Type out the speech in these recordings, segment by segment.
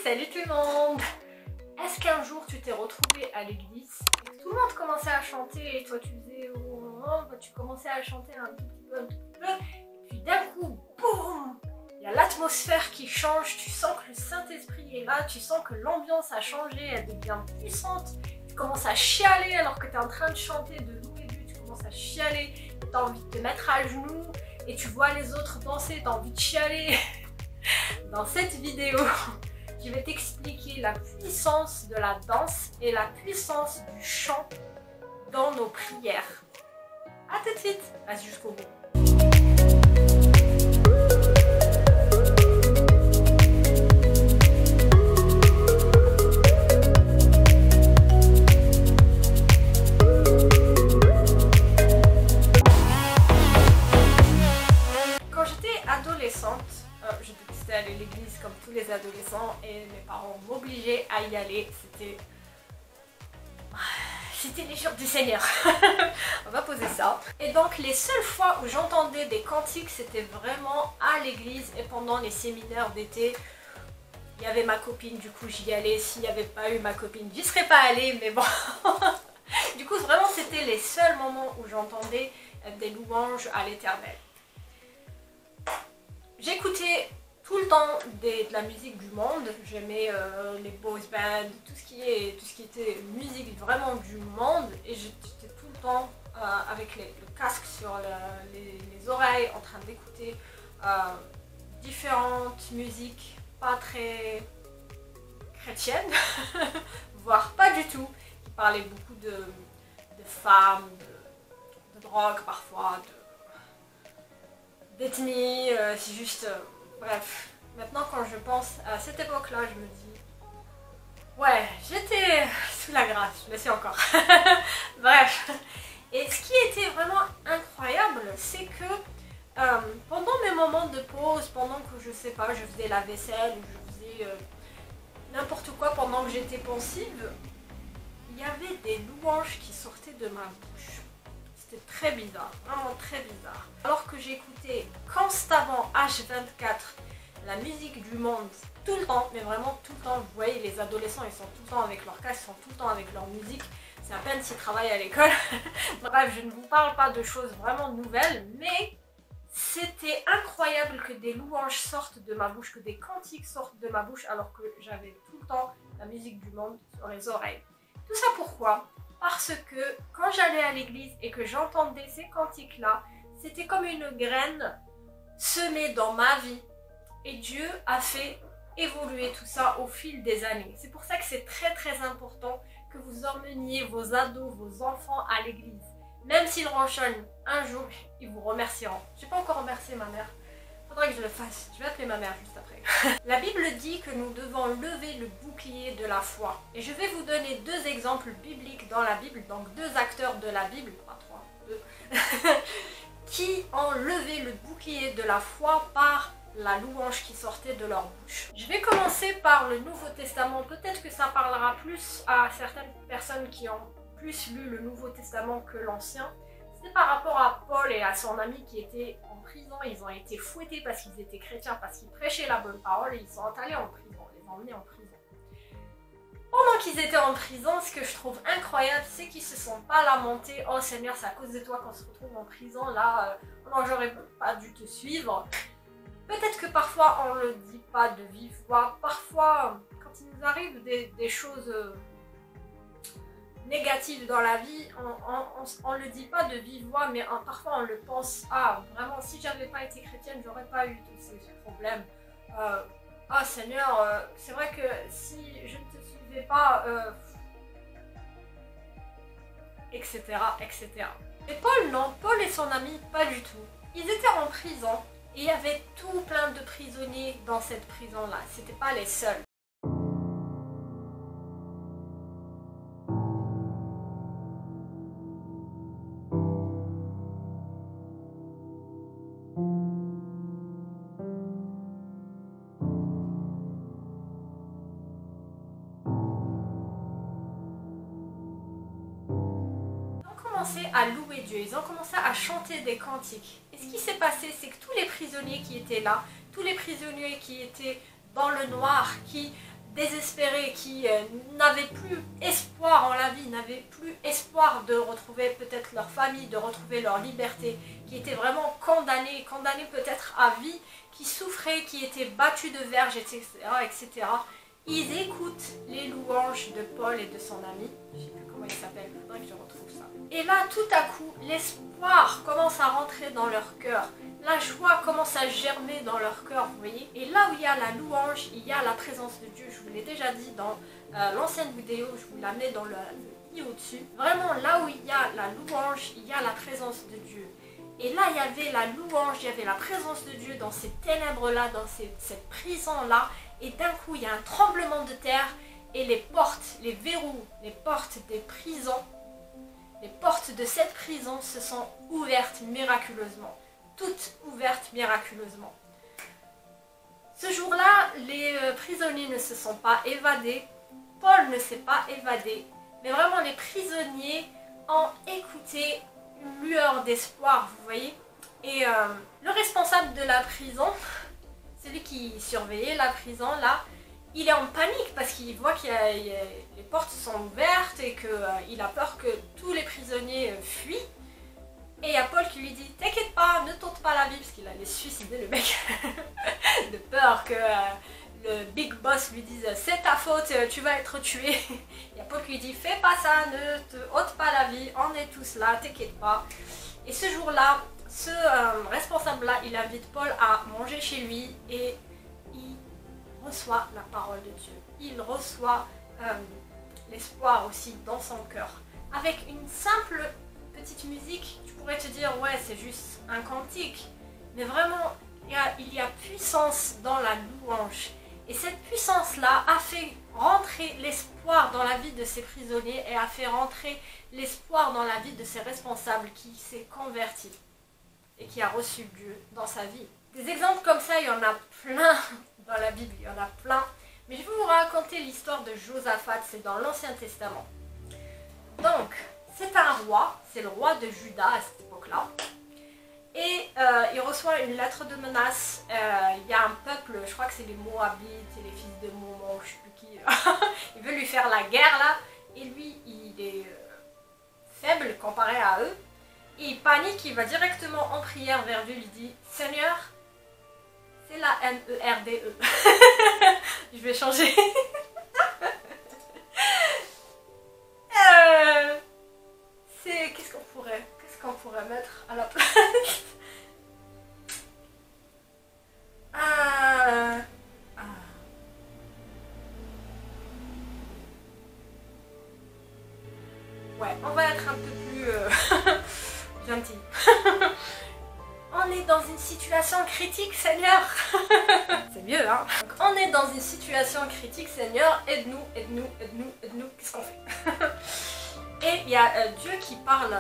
Salut tout le monde! Est-ce qu'un jour tu t'es retrouvé à l'église et que tout le monde commençait à chanter et toi tu faisais tu commençais à chanter un tout petit peu, et puis d'un coup, boum! Il y a l'atmosphère qui change, tu sens que le Saint-Esprit est là, tu sens que l'ambiance a changé, elle devient puissante, tu commences à chialer alors que tu es en train de chanter, de louer Dieu, tu commences à chialer, tu as envie de te mettre à genoux et tu vois les autres danser, tu as envie de chialer. Dans cette vidéo, je vais t'expliquer la puissance de la danse et la puissance du chant dans nos prières. A tout de suite, reste jusqu'au bout. Quand j'étais adolescente, je détestais aller à l'église comme tous les adolescents et mes parents m'obligeaient à y aller. C'était les jours du Seigneur. On va poser ça. Et donc les seules fois où j'entendais des cantiques, c'était vraiment à l'église et pendant les séminaires d'été. Il y avait ma copine, du coup j'y allais. S'il n'y avait pas eu ma copine, j'y serais pas allée, mais bon. Du coup vraiment c'était les seuls moments où j'entendais des louanges à l'Éternel. J'écoutais tout le temps de la musique du monde, j'aimais les boys bands, tout ce qui était musique vraiment du monde, et j'étais tout le temps avec le casque sur les oreilles en train d'écouter différentes musiques pas très chrétiennes, voire pas du tout, qui parlaient beaucoup de femmes, de drogue parfois, d'ethnie, c'est juste... bref, maintenant quand je pense à cette époque-là, je me dis... Ouais, j'étais sous la grâce, je le sais encore. Bref, et ce qui était vraiment incroyable, c'est que pendant mes moments de pause, pendant que je sais pas, je faisais la vaisselle, ou je faisais n'importe quoi pendant que j'étais pensive, il y avait des louanges qui sortaient de ma bouche. C'était très bizarre, vraiment très bizarre. Alors que j'écoutais constamment H24 la musique du monde tout le temps, mais vraiment tout le temps. Vous voyez, les adolescents, ils sont tout le temps avec leur casque, ils sont tout le temps avec leur musique. C'est à peine s'ils travaillent à l'école. Bref, je ne vous parle pas de choses vraiment nouvelles, mais c'était incroyable que des louanges sortent de ma bouche, que des cantiques sortent de ma bouche, alors que j'avais tout le temps la musique du monde sur les oreilles. Tout ça pourquoi ? Parce que quand j'allais à l'église et que j'entendais ces cantiques-là, c'était comme une graine semée dans ma vie. Et Dieu a fait évoluer tout ça au fil des années. C'est pour ça que c'est très très important que vous emmeniez vos ados, vos enfants à l'église. Même s'ils ronchonnent, un jour, ils vous remercieront. Je n'ai pas encore remercié ma mère. Faudrait que je le fasse. Je vais appeler ma mère juste après. La Bible dit que nous devons lever le bouclier de la foi. Et je vais vous donner deux exemples bibliques dans la Bible, donc deux acteurs de la Bible, pas trois, deux, qui ont levé le bouclier de la foi par la louange qui sortait de leur bouche. Je vais commencer par le Nouveau Testament. Peut-être que ça parlera plus à certaines personnes qui ont plus lu le Nouveau Testament que l'Ancien. C'est par rapport à Paul et à son ami qui étaient en prison. Ils ont été fouettés parce qu'ils étaient chrétiens, parce qu'ils prêchaient la bonne parole, et ils sont allés en prison, les ont emmenés en prison. Pendant qu'ils étaient en prison, ce que je trouve incroyable, c'est qu'ils se sont pas lamentés. Oh Seigneur, c'est à cause de toi qu'on se retrouve en prison, là, non, j'aurais pas dû te suivre. Peut-être que parfois on le dit pas de vive voix, parfois quand il nous arrive des choses négatives dans la vie, on le dit pas de vive voix, mais parfois on le pense. Ah, vraiment, si j'avais pas été chrétienne, j'aurais pas eu tous ces problèmes. Ah Seigneur, c'est vrai que si je ne te suivais pas, etc., etc. Et Paul, non, Paul et son ami, pas du tout. Ils étaient en prison. Et il y avait tout plein de prisonniers dans cette prison-là. C'était pas les seuls. À louer Dieu, ils ont commencé à chanter des cantiques. Et ce qui s'est passé, c'est que tous les prisonniers qui étaient là, tous les prisonniers qui étaient dans le noir, qui désespérés, qui n'avaient plus espoir en la vie, n'avaient plus espoir de retrouver peut-être leur famille, de retrouver leur liberté, qui étaient vraiment condamnés peut-être à vie, qui souffraient, qui étaient battus de verge, etc., etc. Ils écoutent les louanges de Paul et de son ami. Je ne sais plus comment il s'appelle, il faudrait que je retrouve ça. Et là, tout à coup, l'espoir commence à rentrer dans leur cœur. La joie commence à germer dans leur cœur, vous voyez. Et là où il y a la louange, il y a la présence de Dieu. Je vous l'ai déjà dit dans l'ancienne vidéo, je vous la mets dans le i au-dessus. Vraiment, là où il y a la louange, il y a la présence de Dieu. Et là, il y avait la louange, il y avait la présence de Dieu dans ces ténèbres-là, dans cette prison-là. Et d'un coup, il y a un tremblement de terre et les portes, les verrous, les portes des prisons, les portes de cette prison se sont ouvertes miraculeusement. Toutes ouvertes miraculeusement. Ce jour-là, les prisonniers ne se sont pas évadés. Paul ne s'est pas évadé. Mais vraiment, les prisonniers ont écouté une lueur d'espoir, vous voyez. Et le responsable de la prison, celui qui surveillait la prison là, il est en panique parce qu'il voit que les portes sont ouvertes et qu'il a peur que tous les prisonniers fuient. Et il y a Paul qui lui dit « T'inquiète pas, ne tente pas la vie » parce qu'il allait se suicider le mec de peur que le big boss lui dise « C'est ta faute, tu vas être tué ». Il y a Paul qui lui dit « Fais pas ça, ne te ôte pas la vie, on est tous là, t'inquiète pas ». Et ce jour-là, ce responsable-là, il invite Paul à manger chez lui et il reçoit la parole de Dieu. Il reçoit l'espoir aussi dans son cœur. Avec une simple petite musique, tu pourrais te dire ouais c'est juste un cantique. Mais vraiment, il y a puissance dans la louange. Et cette puissance-là a fait rentrer l'espoir dans la vie de ces prisonniers et a fait rentrer l'espoir dans la vie de ces responsables qui s'est converti et qui a reçu Dieu dans sa vie. Des exemples comme ça, il y en a plein dans la Bible, il y en a plein. Mais je vais vous raconter l'histoire de Josaphat, c'est dans l'Ancien Testament. Donc, c'est un roi, c'est le roi de Juda à cette époque-là. Et il reçoit une lettre de menace. Il y a un peuple, je crois que c'est les Moabites et les fils de Momon, je ne sais plus qui. Il veut lui faire la guerre là. Et lui, il est faible comparé à eux. Et il panique, il va directement en prière vers Dieu. Il dit « Seigneur, c'est la M-E-R-D-E. » Je vais changer. Qu'est-ce qu'on pourrait mettre à la place? Ouais, on va être un peu plus gentil. On est dans une situation critique, Seigneur. C'est mieux, hein? Donc, on est dans une situation critique, Seigneur. Aide-nous, aide-nous, aide-nous, aide-nous. Qu'est-ce qu'on fait? Et il y a Dieu qui parle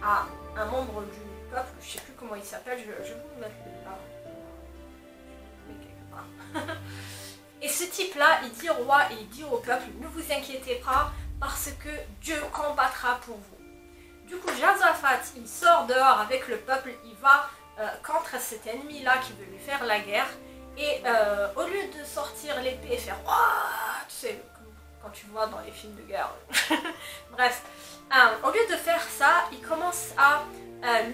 à un membre du peuple, je ne sais plus comment il s'appelle, je vais vous le mettre là. Quelque part. Et ce type-là, il dit au roi et il dit au peuple, ne vous inquiétez pas parce que Dieu combattra pour vous. Du coup, Josaphat, il sort dehors avec le peuple, il va contre cet ennemi-là qui veut lui faire la guerre. Et au lieu de sortir l'épée et faire « tu sais, quand tu vois dans les films de guerre. Bref, au lieu de faire ça, il commence à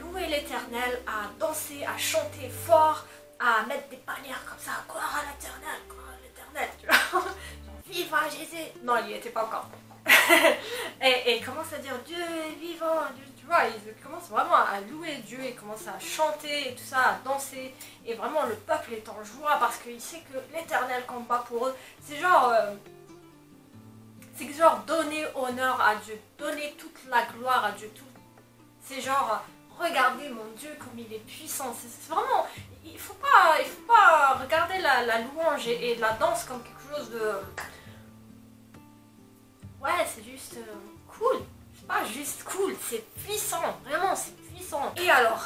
louer l'Éternel, à danser, à chanter fort, à mettre des bannières comme ça, gloire à l'Éternel, tu vois. Genre, viva Jésus. Non, il n'y était pas encore. et il commence à dire Dieu est vivant, Dieu, tu vois, il commence vraiment à louer Dieu, il commence à chanter et tout ça, à danser. Et vraiment, le peuple est en joie parce qu'il sait que l'Éternel combat pour eux. C'est genre donner honneur à Dieu, donner toute la gloire à Dieu. C'est genre, regardez mon Dieu comme il est puissant. C'est vraiment, il faut pas regarder la louange et la danse comme quelque chose de... Ouais, c'est juste cool. C'est pas juste cool, c'est puissant. Vraiment, c'est puissant. Et alors,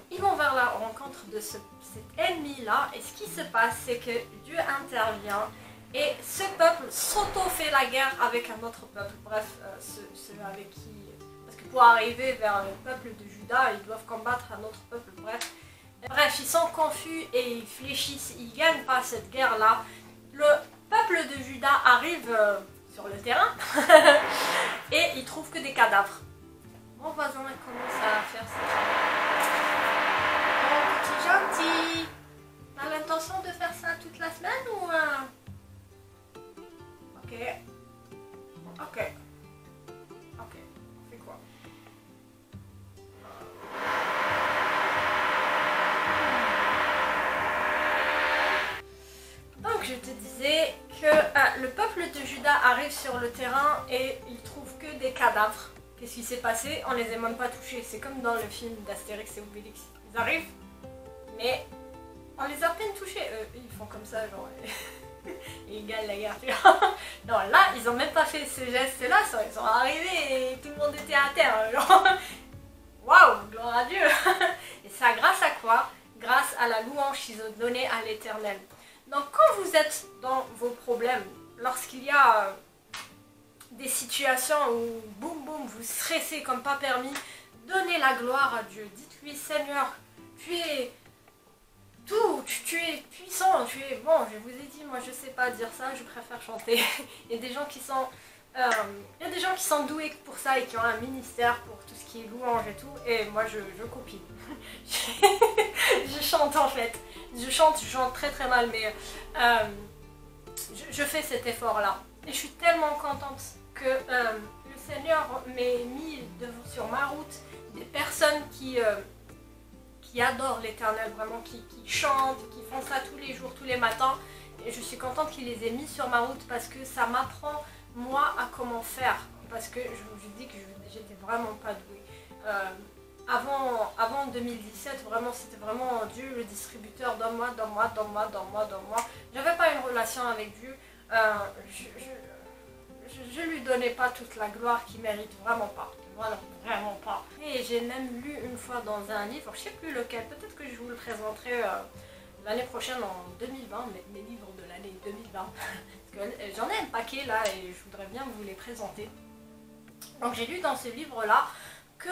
ils vont vers la rencontre de cet ennemi-là. Et ce qui se passe, c'est que Dieu intervient. Et ce peuple s'auto-fait la guerre avec un autre peuple. Bref, ceux avec qui... Parce que pour arriver vers le peuple de Juda, ils doivent combattre un autre peuple. Bref, ils sont confus et ils fléchissent. Ils ne gagnent pas cette guerre-là. Le peuple arrive sur le terrain et il trouve que des cadavres. Mon voisin commence à faire ça. Oh, petit gentil, t'as l'intention de faire ça toute la semaine ou... Ok. Ok. Ok. On fait quoi? Donc je te disais que le peuple de Juda arrive sur le terrain et il trouve que des cadavres. Qu'est-ce qui s'est passé? On les a même pas touchés. C'est comme dans le film d'Astérix et Obélix. Ils arrivent, mais on les a à peine touchés. Ils font comme ça, genre... ils gagnent la guerre, tu vois. Non, là, ils ont même pas fait ce geste-là. Ils sont arrivés et tout le monde était à terre. Genre... Waouh, gloire à Dieu. Et ça grâce à quoi? Grâce à la louange qu'ils ont donnée à l'Éternel. Donc quand vous êtes dans vos problèmes, lorsqu'il y a des situations où boum boum, vous stressez comme pas permis, donnez la gloire à Dieu. Dites-lui, Seigneur, tu es tout, tu es puissant, tu es bon. Je vous ai dit, moi je sais pas dire ça, je préfère chanter. Il y a des gens qui sont... il y a des gens qui sont doués pour ça et qui ont un ministère pour tout ce qui est louange et tout, et moi je copie. Je chante en fait. Je chante très très mal, mais je fais cet effort là. Et je suis tellement contente que le Seigneur m'ait mis sur ma route des personnes qui adorent l'Éternel, vraiment, qui chantent, qui font ça tous les jours, tous les matins. Et je suis contente qu'il les ait mis sur ma route parce que ça m'apprend moi à comment faire, parce que je vous dis que j'étais vraiment pas douée. Avant 2017, vraiment c'était vraiment Dieu le distributeur, donne-moi. J'avais pas une relation avec Dieu, je lui donnais pas toute la gloire qu'il mérite, vraiment pas. Voilà, vraiment pas. Et j'ai même lu une fois dans un livre, je sais plus lequel, peut-être que je vous le présenterai l'année prochaine en 2020, mes livres de l'année 2020. J'en ai un paquet là et je voudrais bien vous les présenter. Donc j'ai lu dans ce livre là que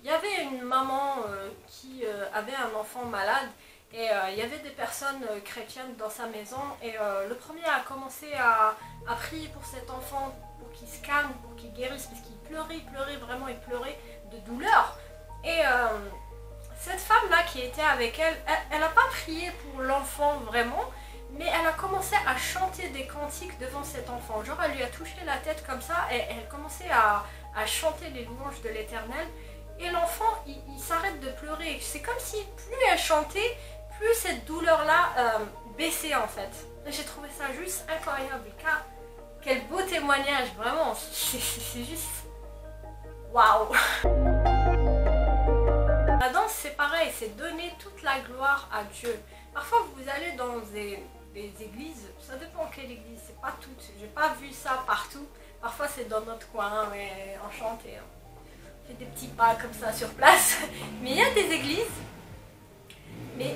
y avait une maman qui avait un enfant malade et il y avait des personnes chrétiennes dans sa maison et le premier a commencé à prier pour cet enfant pour qu'il se calme, pour qu'il guérisse parce qu'il pleurait vraiment, il pleurait de douleur. Et cette femme là qui était avec elle, elle n'a pas prié pour l'enfant vraiment, mais elle a commencé à chanter des cantiques devant cet enfant. Genre elle lui a touché la tête comme ça et elle commençait à chanter les louanges de l'Éternel. Et l'enfant, il s'arrête de pleurer. C'est comme si plus elle chantait, plus cette douleur-là baissait en fait. J'ai trouvé ça juste incroyable. Quel beau témoignage, vraiment. C'est juste... Waouh. La danse, c'est pareil, c'est donner toute la gloire à Dieu. Parfois, vous allez dans des églises, ça dépend quelle église, c'est pas toutes, j'ai pas vu ça partout. Parfois c'est dans notre coin, mais on chante et on fait des petits pas comme ça sur place. Mais il y a des églises, mais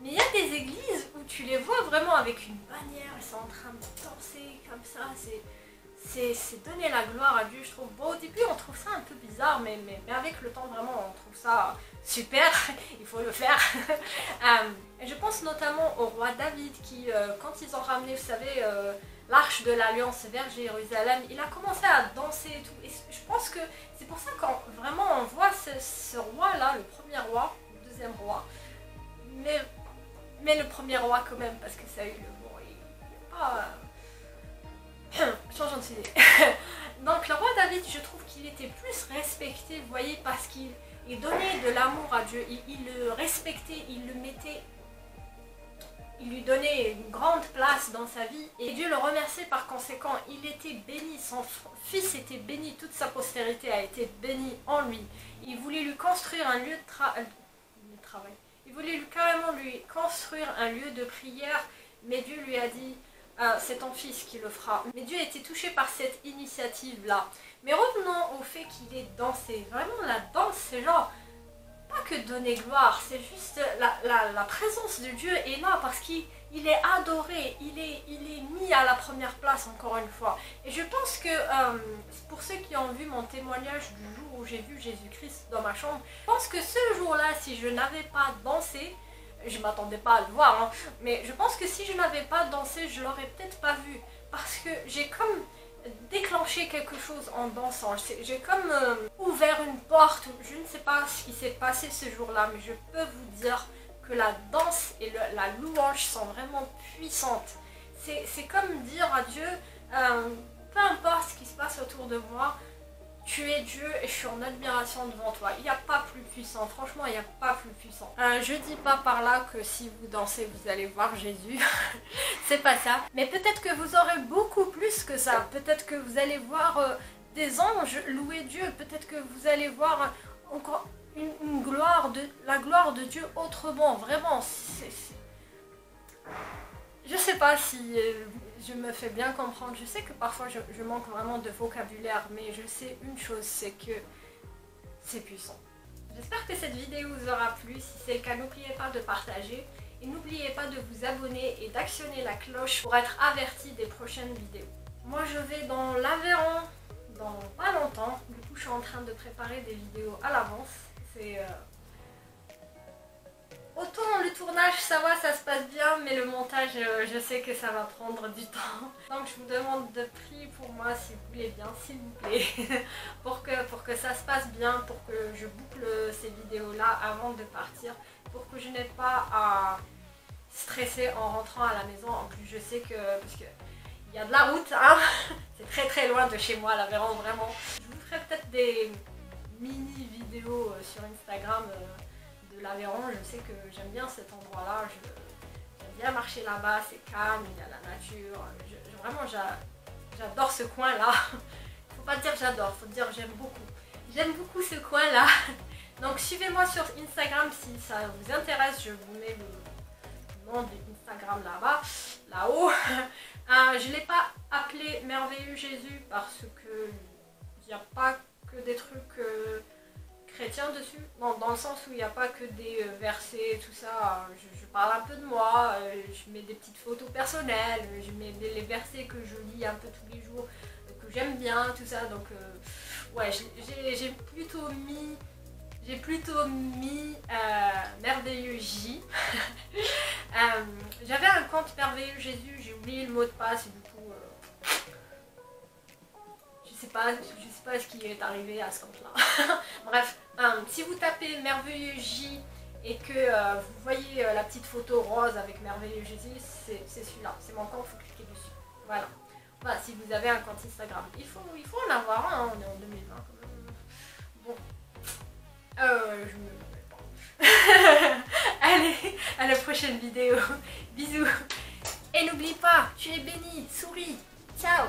il y a des églises où tu les vois vraiment avec une bannière, ils sont en train de danser comme ça, c'est donner la gloire à Dieu, je trouve. Bon, au début on trouve ça un peu bizarre, mais avec le temps vraiment on trouve ça super, il faut le faire. Et je pense notamment au roi David qui, quand ils ont ramené, vous savez, l'arche de l'Alliance vers Jérusalem, il a commencé à danser et tout. Et je pense que c'est pour ça qu'on vraiment on voit ce roi-là, le premier roi, le deuxième roi, mais le premier roi quand même, parce que ça a eu le bon, il n'est pas... changeons d'idée. Donc le roi David, je trouve qu'il était plus respecté, vous voyez, parce qu'il donnait de l'amour à Dieu, il le respectait, il le mettait, il lui donnait une grande place dans sa vie et Dieu le remerciait par conséquent. Il était béni, son fils était béni, toute sa postérité a été bénie en lui. Il voulait lui construire un lieu de travail, il voulait carrément lui construire un lieu de prière, mais Dieu lui a dit c'est ton fils qui le fera. Mais Dieu était touché par cette initiative-là. Mais revenons au fait qu'il ait dansé. Vraiment, la danse, c'est genre, pas que donner gloire, c'est juste la présence de Dieu est là parce qu'il est adoré, il est mis à la première place encore une fois. Et je pense que, pour ceux qui ont vu mon témoignage du jour où j'ai vu Jésus-Christ dans ma chambre, je pense que ce jour-là, si je n'avais pas dansé, je m'attendais pas à le voir, hein. Mais je pense que si je n'avais pas dansé, je l'aurais peut-être pas vu. Parce que j'ai comme déclenché quelque chose en dansant. J'ai comme ouvert une porte. Je ne sais pas ce qui s'est passé ce jour-là, mais je peux vous dire que la danse et la louange sont vraiment puissantes. C'est comme dire à Dieu, peu importe ce qui se passe autour de moi, tu es Dieu et je suis en admiration devant toi. Il n'y a pas plus puissant, franchement il n'y a pas plus puissant. Je dis pas par là que si vous dansez vous allez voir Jésus, c'est pas ça. Mais peut-être que vous aurez beaucoup plus que ça, peut-être que vous allez voir des anges louer Dieu, peut-être que vous allez voir encore une gloire, la gloire de Dieu autrement, vraiment. Je sais pas si je me fais bien comprendre, je sais que parfois je manque vraiment de vocabulaire, mais je sais une chose, c'est que c'est puissant. J'espère que cette vidéo vous aura plu, si c'est le cas n'oubliez pas de partager et n'oubliez pas de vous abonner et d'actionner la cloche pour être averti des prochaines vidéos. Moi je vais dans l'Aveyron dans pas longtemps, du coup je suis en train de préparer des vidéos à l'avance. Autant le tournage ça va, ça se passe bien, mais le montage je sais que ça va prendre du temps. Donc je vous demande de prier pour moi si vous voulez bien, s'il vous plaît, pour que ça se passe bien, pour que je boucle ces vidéos là avant de partir, pour que je n'ai pas à stresser en rentrant à la maison. En plus je sais que, parce que il y a de la route, hein, c'est très très loin de chez moi l'Aveyron vraiment. Je vous ferai peut-être des mini vidéos sur Instagram de l'Aveyron. Je sais que j'aime bien cet endroit là, j'aime bien marcher là-bas, c'est calme, il y a la nature, vraiment j'adore ce coin là. Faut pas dire j'adore, faut dire j'aime beaucoup ce coin là. Donc suivez-moi sur Instagram si ça vous intéresse, je vous mets le nom de Instagram là-bas, là-haut. Je ne l'ai pas appelé Merveilleux Jésus parce que il n'y a pas que des trucs chrétiens dessus, bon, dans le sens où il n'y a pas que des versets, tout ça. Je parle un peu de moi, je mets des petites photos personnelles, je mets les versets que je lis un peu tous les jours, que j'aime bien, tout ça. Donc ouais, j'ai plutôt mis Merveilleux J. J'avais un compte Merveilleux Jésus, j'ai oublié le mot de passe et du coup je sais pas ce qui est arrivé à ce compte là. Bref, si vous tapez Merveilleux J et que vous voyez la petite photo rose avec Merveilleux Jésus, c'est celui-là, c'est mon compte, il faut cliquer dessus. Voilà. Voilà, si vous avez un compte Instagram, il faut en avoir un, on est en 2020 quand même. Bon. Je me mets pas. Allez, à la prochaine vidéo. Bisous. Et n'oublie pas, tu es béni. Souris. Ciao.